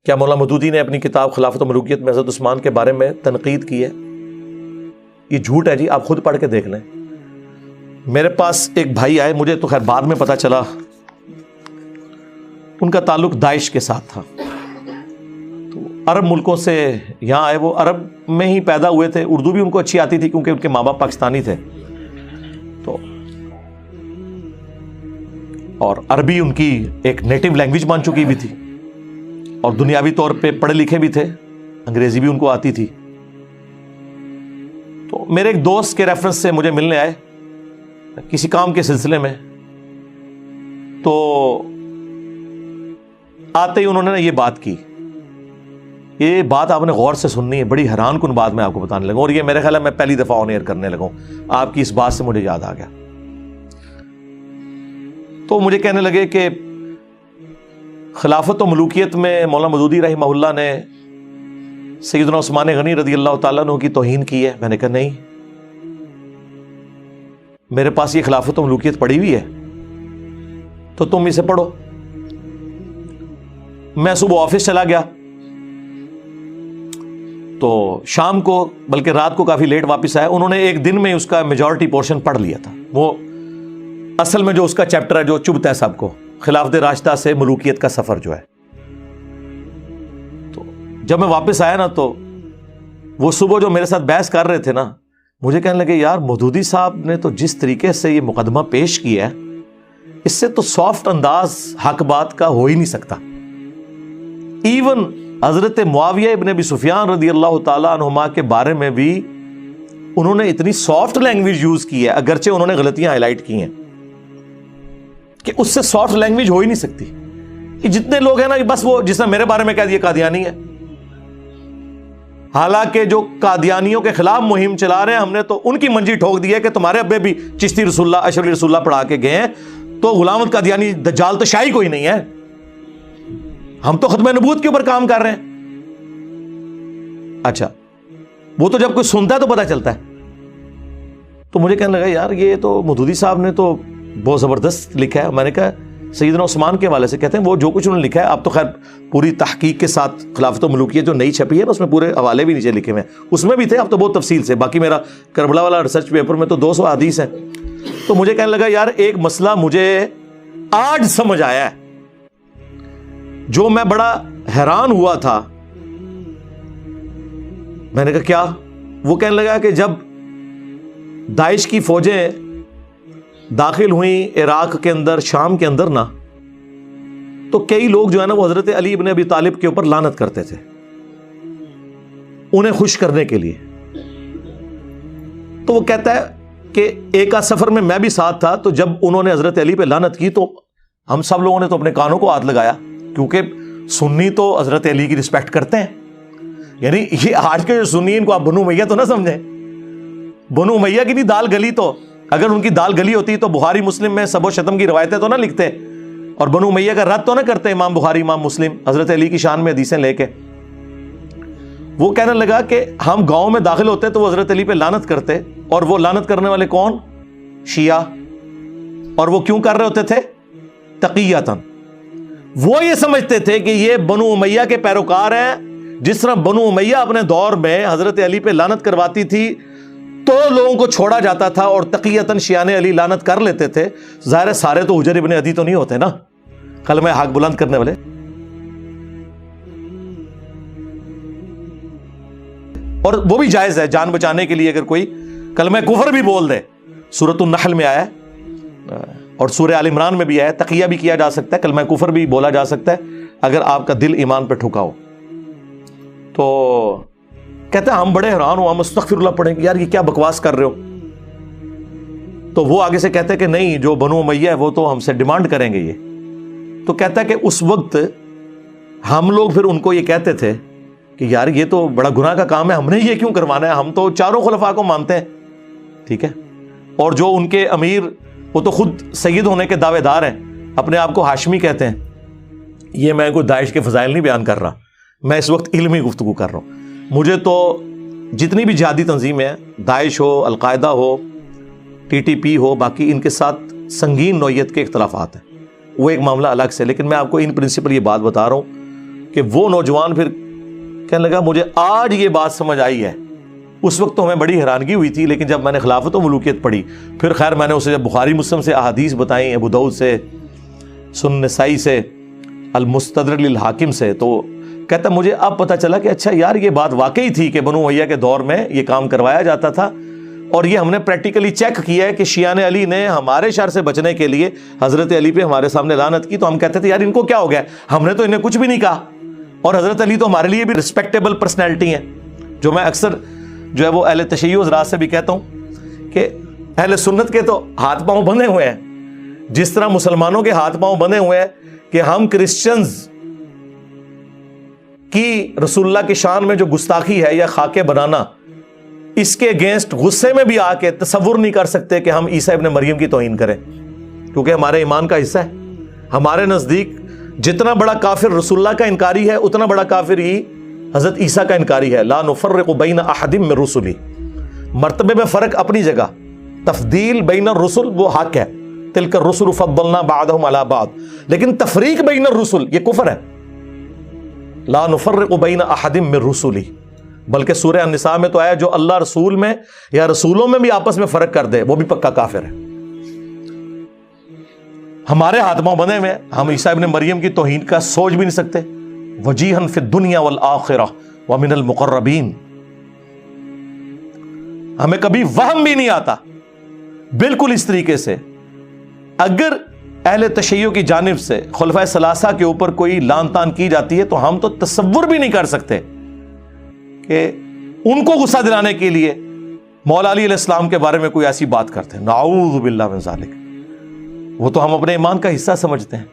کیا مولانا مودودی نے اپنی کتاب خلافت و ملوکیت میں حضرت عثمان کے بارے میں تنقید کی ہے؟ یہ جھوٹ ہے جی، آپ خود پڑھ کے دیکھ لیں۔ میرے پاس ایک بھائی آئے، مجھے تو خیر بعد میں پتا چلا ان کا تعلق داعش کے ساتھ تھا، تو عرب ملکوں سے یہاں آئے، وہ عرب میں ہی پیدا ہوئے تھے، اردو بھی ان کو اچھی آتی تھی کیونکہ ان کے ماں باپ پاکستانی تھے، تو اور عربی ان کی ایک نیٹو لینگویج مان چکی بھی تھی، اور دنیاوی طور پہ پڑھے لکھے بھی تھے، انگریزی بھی ان کو آتی تھی۔ تو میرے ایک دوست کے ریفرنس سے مجھے ملنے آئے کسی کام کے سلسلے میں، تو آتے ہی انہوں نے یہ بات کی۔ یہ بات آپ نے غور سے سننی ہے، بڑی حیران کن بات میں آپ کو بتانے لگا، اور یہ میرے خیال ہے میں پہلی دفعہ آن ایئر کرنے لگا ہوں، آپ کی اس بات سے مجھے یاد آ گیا۔ تو مجھے کہنے لگے کہ خلافت و ملوکیت میں مولانا مودودی رحمہ اللہ نے سیدنا عثمان غنی رضی اللہ تعالیٰ عنہ کی توہین کی ہے۔ میں نے کہا نہیں، میرے پاس یہ خلافت و ملوکیت پڑھی ہوئی ہے، تو تم اسے پڑھو۔ میں صبح آفس چلا گیا، تو شام کو بلکہ رات کو کافی لیٹ واپس آیا، انہوں نے ایک دن میں اس کا میجورٹی پورشن پڑھ لیا تھا۔ وہ اصل میں جو اس کا چیپٹر ہے جو چبھتا ہے سب کو، خلافت راشدہ سے ملوکیت کا سفر جو ہے، تو جب میں واپس آیا نا تو وہ صبح جو میرے ساتھ بحث کر رہے تھے نا، مجھے کہنے لگے یار مودودی صاحب نے تو جس طریقے سے یہ مقدمہ پیش کیا ہے، اس سے تو سافٹ انداز حق بات کا ہو ہی نہیں سکتا۔ ایون حضرت معاویہ ابن ابی سفیان رضی اللہ تعالیٰ عنہما کے بارے میں بھی انہوں نے اتنی سافٹ لینگویج یوز کی ہے، اگرچہ انہوں نے غلطیاں ہائی لائٹ کی ہیں، کہ اس سے سافٹ لینگویج ہو ہی نہیں سکتی۔ یہ جتنے لوگ ہیں نا، بس وہ جس نے میرے بارے میں کہہ دیا قادیانی ہے، حالانکہ جو قادیانیوں کے خلاف مہم چلا رہے ہیں، ہم نے تو ان کی منجی ٹھوک دی ہے کہ تمہارے ابے بھی چشتی رسول اللہ اشرف رسول اللہ پڑھا کے گئے ہیں، تو غلام احمد قادیانی دجال تو شاہی کوئی نہیں ہے، ہم تو ختم نبوت کے اوپر کام کر رہے ہیں۔ اچھا، وہ تو جب کوئی سنتا ہے تو پتہ چلتا ہے۔ تو مجھے کہنے لگا یار یہ تو مودودی صاحب نے تو بہت زبردست لکھا ہے۔ میں نے کہا سیدنا عثمان کے حوالے سے کہتے ہیں وہ جو کچھ انہوں نے لکھا ہے، آپ تو خیر پوری تحقیق کے ساتھ خلافت و ملوکیت جو نئی چھپی ہے نا، اس میں پورے حوالے بھی نیچے لکھے ہوئے ہیں، اس میں بھی تھے، اب تو بہت تفصیل سے، باقی میرا کربلا والا ریسرچ پیپر میں تو 200 حدیث ہیں۔ تو مجھے کہنے لگا یار ایک مسئلہ مجھے آج سمجھ آیا ہے، جو میں بڑا حیران ہوا تھا۔ میں نے کہا کیا؟ وہ کہنے لگا کہ جب داعش کی فوجیں داخل ہوئیں عراق کے اندر، شام کے اندر نا، تو کئی لوگ جو ہے نا وہ حضرت علی ابن ابی طالب کے اوپر لعنت کرتے تھے انہیں خوش کرنے کے لیے۔ تو وہ کہتا ہے کہ ایک آدھ سفر میں بھی ساتھ تھا، تو جب انہوں نے حضرت علی پہ لعنت کی تو ہم سب لوگوں نے تو اپنے کانوں کو ہاتھ لگایا، کیونکہ سنی تو حضرت علی کی رسپیکٹ کرتے ہیں۔ یعنی یہ آج کے جو سنی ان کو آپ بنو امیہ تو نہ سمجھیں، بنو امیہ کی نہیں دال گلی، تو اگر ان کی دال گلی ہوتی تو بخاری مسلم میں سب و شتم کی روایتیں تو نہ لکھتے، اور بنو امیہ کا رد تو نہ کرتے امام بخاری امام مسلم حضرت علی کی شان میں حدیثیں لے کے۔ وہ کہنے لگا کہ ہم گاؤں میں داخل ہوتے تو وہ حضرت علی پہ لعنت کرتے، اور وہ لعنت کرنے والے کون؟ شیعہ۔ اور وہ کیوں کر رہے ہوتے تھے؟ تقیۃً۔ وہ یہ سمجھتے تھے کہ یہ بنو امیہ کے پیروکار ہیں، جس طرح بنو امیہ اپنے دور میں حضرت علی پہ لعنت کرواتی تھی تو لوگوں کو چھوڑا جاتا تھا، اور تقیۃً شیعہ علی لعنت کر لیتے تھے۔ ظاہر ہے سارے تو حجر ابن عدی تو نہیں ہوتے نا کلمہ حق بلند کرنے والے، اور وہ بھی جائز ہے جان بچانے کے لیے اگر کوئی کلمہ کفر بھی بول دے۔ سورۃ النحل میں آیا ہے اور سورہ آل عمران میں بھی آیا ہے، تقیہ بھی کیا جا سکتا ہے، کلمہ کفر بھی بولا جا سکتا ہے اگر آپ کا دل ایمان پہ ٹھکا ہو۔ تو کہتے ہیں ہم بڑے حیران ہو، ہم استغفر اللہ پڑھیں گے، یار یہ کیا بکواس کر رہے ہو؟ تو وہ آگے سے کہتے ہیں کہ نہیں، جو بنو امیہ ہے وہ تو ہم سے ڈیمانڈ کریں گے یہ۔ تو کہتا ہے کہ اس وقت ہم لوگ پھر ان کو یہ کہتے تھے کہ یار یہ تو بڑا گناہ کا کام ہے، ہم نے یہ کیوں کروانا ہے، ہم تو چاروں خلفاء کو مانتے ہیں، ٹھیک ہے، اور جو ان کے امیر وہ تو خود سید ہونے کے دعوے دار ہیں، اپنے آپ کو ہاشمی کہتے ہیں۔ یہ میں کوئی داعش کے فضائل نہیں بیان کر رہا، میں اس وقت علمی گفتگو کر رہا ہوں۔ مجھے تو جتنی بھی جہادی تنظیمیں ہیں، داعش ہو، القاعدہ ہو، ٹی ٹی پی ہو، باقی ان کے ساتھ سنگین نوعیت کے اختلافات ہیں، وہ ایک معاملہ الگ سے، لیکن میں آپ کو ان پرنسپل یہ بات بتا رہا ہوں کہ وہ نوجوان پھر کہنے لگا مجھے آج یہ بات سمجھ آئی ہے، اس وقت تو ہمیں بڑی حیرانگی ہوئی تھی، لیکن جب میں نے خلافت و ملوکیت پڑھی پھر خیر میں نے اسے جب بخاری مسلم سے احادیث بتائیں، ابو داؤد سے، سنن نسائی سے، المستدرک للحاکم سے، تو کہتا مجھے اب پتہ چلا کہ اچھا یار یہ بات واقعی تھی کہ بنو امیہ کے دور میں یہ کام کروایا جاتا تھا، اور یہ ہم نے پریکٹیکلی چیک کیا ہے کہ شیعان علی نے ہمارے شر سے بچنے کے لیے حضرت علی پہ ہمارے سامنے لعنت کی، تو ہم کہتے تھے یار ان کو کیا ہو گیا، ہم نے تو انہیں کچھ بھی نہیں کہا، اور حضرت علی تو ہمارے لیے بھی رسپیکٹیبل پرسنالٹی ہیں، جو میں اکثر جو ہے وہ اہل تشیع حضرات سے بھی کہتا ہوں کہ اہل سنت کے تو ہاتھ پاؤں بندھے ہوئے ہیں، جس طرح مسلمانوں کے ہاتھ پاؤں بندھے ہوئے ہیں کہ ہم کرسچنز کی رسول اللہ کی شان میں جو گستاخی ہے یا خاکے بنانا، اس کے اگینسٹ غصے میں بھی آ کے تصور نہیں کر سکتے کہ ہم عیسیٰ ابن مریم کی توہین کریں، کیونکہ ہمارے ایمان کا حصہ ہے۔ ہمارے نزدیک جتنا بڑا کافر رسول اللہ کا انکاری ہے اتنا بڑا کافر ہی حضرت عیسیٰ کا انکاری ہے۔ لا نفرق بین احد من رسلی، مرتبے میں فرق اپنی جگہ، تفضیل بین الرسل وہ حق ہے، تلک الرسل فضلنا بعضهم علی بعض، لیکن تفریق بین الرسل یہ کفر ہے۔ لا نفرق بین احد من رسلی، بلکہ سورہ النساء میں تو آیا جو اللہ رسول میں یا رسولوں میں بھی آپس میں فرق کر دے وہ بھی پکا کافر ہے۔ ہمارے ہاتھ پاؤں بندھے میں، ہم عیسیٰ ابن مریم کی توہین کا سوچ بھی نہیں سکتے۔ وجیہا فی الدنیا والآخرہ ومن المقربین، ہمیں کبھی وہم بھی نہیں آتا۔ بالکل اس طریقے سے اگر اہل تشیع کی جانب سے خلفائے ثلاثہ کے اوپر کوئی لان تان کی جاتی ہے تو ہم تو تصور بھی نہیں کر سکتے کہ ان کو غصہ دلانے کے لیے مولا علی علیہ السلام کے بارے میں کوئی ایسی بات کرتے ہیں، نعوذ باللہ من ذالک۔ وہ تو ہم اپنے ایمان کا حصہ سمجھتے ہیں۔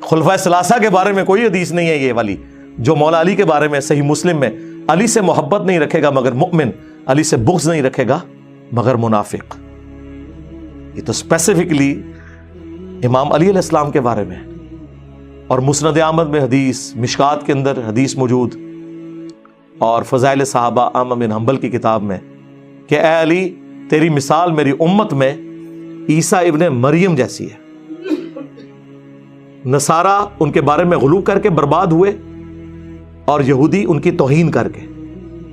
خلفائے ثلاثہ کے بارے میں کوئی حدیث نہیں ہے یہ والی جو مولا علی کے بارے میں صحیح مسلم میں علی سے محبت نہیں رکھے گا مگر مؤمن، علی سے بغض نہیں رکھے گا مگر منافق۔ یہ تو اسپیسیفکلی امام علی علیہ السلام کے بارے میں، اور مسند احمد میں حدیث، مشکات کے اندر حدیث موجود، اور فضائل صحابہ احمد بن حنبل کی کتاب میں کہ اے علی تیری مثال میری امت میں عیسیٰ ابن مریم جیسی ہے۔ نصارہ ان کے بارے میں غلو کر کے برباد ہوئے، اور یہودی ان کی توہین کر کے،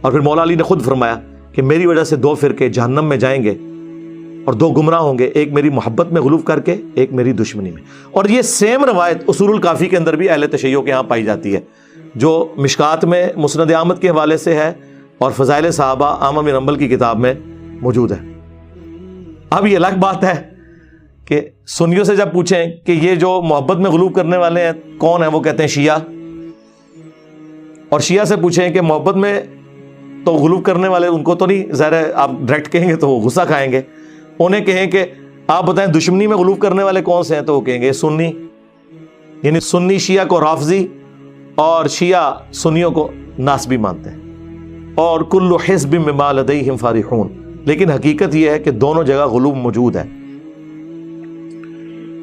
اور پھر مولا علی نے خود فرمایا کہ میری وجہ سے دو فرقے جہنم میں جائیں گے اور دو گمراہ ہوں گے، ایک میری محبت میں غلو کر کے، ایک میری دشمنی میں۔ اور یہ سیم روایت اصول الکافی کے اندر بھی اہل تشیع کے ہاں پائی جاتی ہے، جو مشکات میں مسند احمد کے حوالے سے ہے اور فضائل صحابہ احمد بن حنبل کی کتاب میں موجود ہے۔ اب یہ الگ بات ہے کہ سنیوں سے جب پوچھیں کہ یہ جو محبت میں غلو کرنے والے ہیں کون ہیں، وہ کہتے ہیں شیعہ، اور شیعہ سے پوچھیں کہ محبت میں تو غلو کرنے والے ان کو تو نہیں، ظاہر ہے آپ ڈائریکٹ کہیں گے تو وہ غصہ کھائیں گے۔ انہیں کہیں کہ آپ بتائیں دشمنی میں غلو کرنے والے کون سے ہیں، تو وہ کہیں گے سنی، یعنی سنی شیعہ کو رافضی اور شیعہ سنیوں کو ناسبی مانتے ہیں، اور کل حزب بما لدیہم فرحون۔ لیکن حقیقت یہ ہے کہ دونوں جگہ غلو موجود ہے۔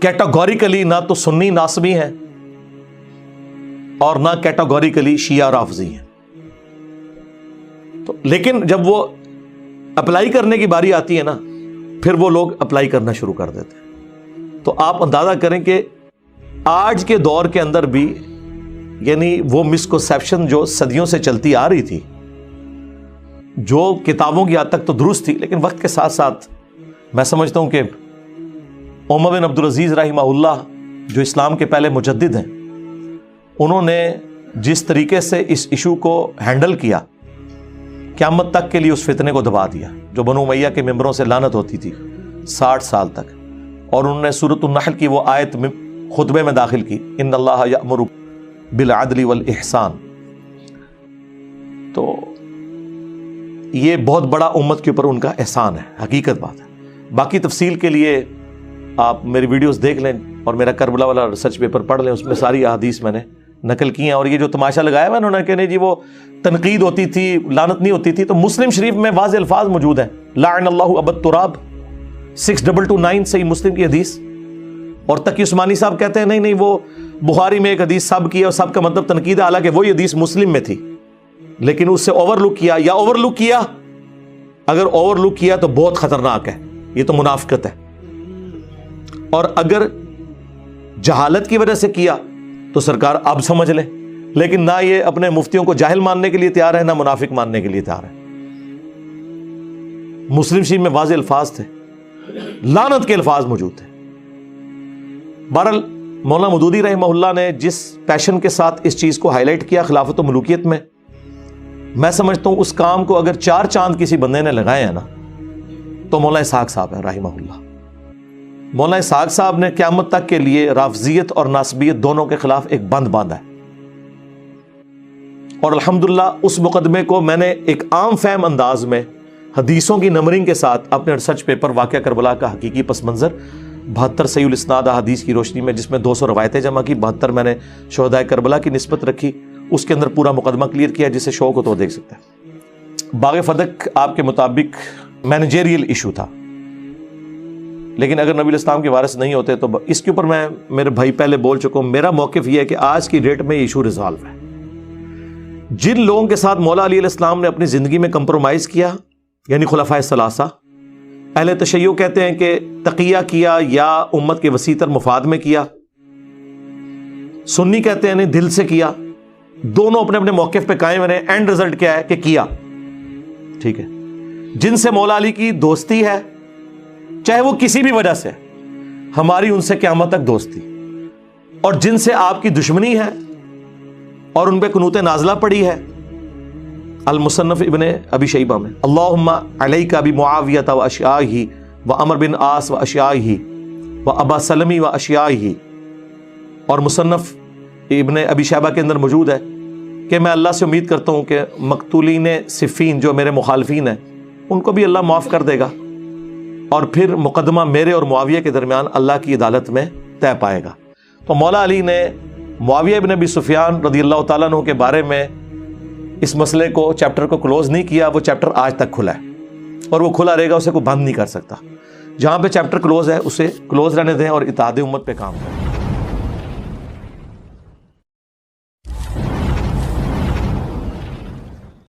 کیٹاگوریکلی نہ تو سنی ناسبی ہیں اور نہ کیٹاگوریکلی شیعہ رافضی ہیں، تو لیکن جب وہ اپلائی کرنے کی باری آتی ہے نا پھر وہ لوگ اپلائی کرنا شروع کر دیتے ہیں۔ تو آپ اندازہ کریں کہ آج کے دور کے اندر بھی یعنی وہ مسکنسیپشن جو صدیوں سے چلتی آ رہی تھی، جو کتابوں کی حد تک تو درست تھی، لیکن وقت کے ساتھ ساتھ میں سمجھتا ہوں کہ عمر بن عبدالعزیز رحمہ اللہ جو اسلام کے پہلے مجدد ہیں، انہوں نے جس طریقے سے اس ایشو کو ہینڈل کیا، قیامت تک کے لیے اس فتنے کو دبا دیا جو بنو امیہ کے ممبروں سے لعنت ہوتی تھی 60 سال تک، اور انہوں نے سورۃ النحل کی وہ آیت خطبے میں داخل کی، ان اللہ یأمر بالعدل والاحسان۔ تو یہ بہت بڑا امت کے اوپر ان کا احسان ہے، حقیقت بات ہے۔ باقی تفصیل کے لیے آپ میری ویڈیوز دیکھ لیں اور میرا کربلا والا ریسرچ پیپر پڑھ لیں، اس میں ساری احادیث میں نے نقل کی ہیں۔ اور یہ جو تماشا لگایا ہوا انہوں نے کہ نہیں جی وہ تنقید ہوتی تھی، لعنت نہیں ہوتی تھی، تو مسلم شریف میں واضح الفاظ موجود ہیں، لعن اللہ ابا التراب 6229 صحیح مسلم کی حدیث۔ اور تقی عثمانی صاحب کہتے ہیں نہیں نہیں وہ بخاری میں ایک حدیث سب کی ہے اور سب کا مطلب تنقید ہے، حالانکہ وہی حدیث مسلم میں تھی، لیکن اس سے اوور لک کیا، یا اوور لک کیا، اگر اوور لک کیا تو بہت خطرناک ہے، یہ تو منافقت ہے، اور اگر جہالت کی وجہ سے کیا تو سرکار اب سمجھ لیں لیکن نہ یہ اپنے مفتیوں کو جاہل ماننے کے لیے تیار ہے، نہ منافق ماننے کے لیے تیار ہے۔ مسلم شریف میں واضح الفاظ تھے، لعنت کے الفاظ موجود تھے۔ بہرحال مولانا مودودی رحمہ اللہ نے جس پیشن کے ساتھ اس چیز کو ہائی لائٹ کیا خلافت و ملوکیت میں سمجھتا ہوں اس کام کو اگر 4 چاند کسی بندے نے لگائے ہیں نا تو مولانا اسحاق صاحب ہیں رحمہ اللہ۔ مولانا اسحاق صاحب نے قیامت تک کے لیے رافضیت اور ناصبیت دونوں کے خلاف ایک بند باندھا ہے، اور الحمدللہ اس مقدمے کو میں نے ایک عام فہم انداز میں حدیثوں کی نمبرنگ کے ساتھ اپنے ریسرچ پیپر واقعہ کربلا کا حقیقی پس منظر 72 صحیح الاسناد احادیث کی روشنی میں، جس میں 200 روایتیں جمع کی، 72 میں نے شہداء کربلا کی نسبت رکھی، اس کے اندر پورا مقدمہ کلیئر کیا، جسے شوق ہو تو دیکھ سکتے ہیں۔ باغ فدق آپ کے مطابق مینیجریل ایشو تھا، لیکن اگر نبی الاسلام کے وارث نہیں ہوتے تو اس کے اوپر میں میرے بھائی پہلے بول چکا ہوں، میرا موقف یہ ہے کہ آج کی ڈیٹ میں یہ ایشو ریزالو ہے۔ جن لوگوں کے ساتھ مولا علی علیہ السلام نے اپنی زندگی میں کمپرومائز کیا، یعنی خلفائے ثلاثہ، اہل تشیع کہتے ہیں کہ تقیہ کیا یا امت کے وسیع تر مفاد میں کیا، سنی کہتے ہیں نہیں دل سے کیا، دونوں اپنے اپنے موقف پہ قائم رہے، اینڈ رزلٹ کیا ہے کہ کیا، ٹھیک ہے۔ جن سے مولا علی کی دوستی ہے چاہے وہ کسی بھی وجہ سے، ہماری ان سے قیامت تک دوستی، اور جن سے آپ کی دشمنی ہے اور ان پہ قنوت نازلہ پڑی ہے، المصنف ابن ابی شیبہ میں اللہم علیک بمعاویہ و اشیائہ و عمر بن عاص و اشیائہ و ابا سلمی و اشیائہ، اور مصنف ابن ابی شیبہ کے اندر موجود ہے کہ میں اللہ سے امید کرتا ہوں کہ مقتولین صفین جو میرے مخالفین ہیں ان کو بھی اللہ معاف کر دے گا، اور پھر مقدمہ میرے اور معاویہ کے درمیان اللہ کی عدالت میں طے پائے گا۔ تو مولا علی نے معاویہ بن ابی سفیان رضی اللہ تعالیٰ عنہ کے بارے میں اس مسئلے کو، چیپٹر کو کلوز نہیں کیا، وہ چیپٹر آج تک کھلا ہے اور وہ کھلا رہے گا، اسے کوئی بند نہیں کر سکتا۔ جہاں پہ چیپٹر کلوز ہے اسے کلوز رہنے دیں اور اتحاد امت پہ کام کریں۔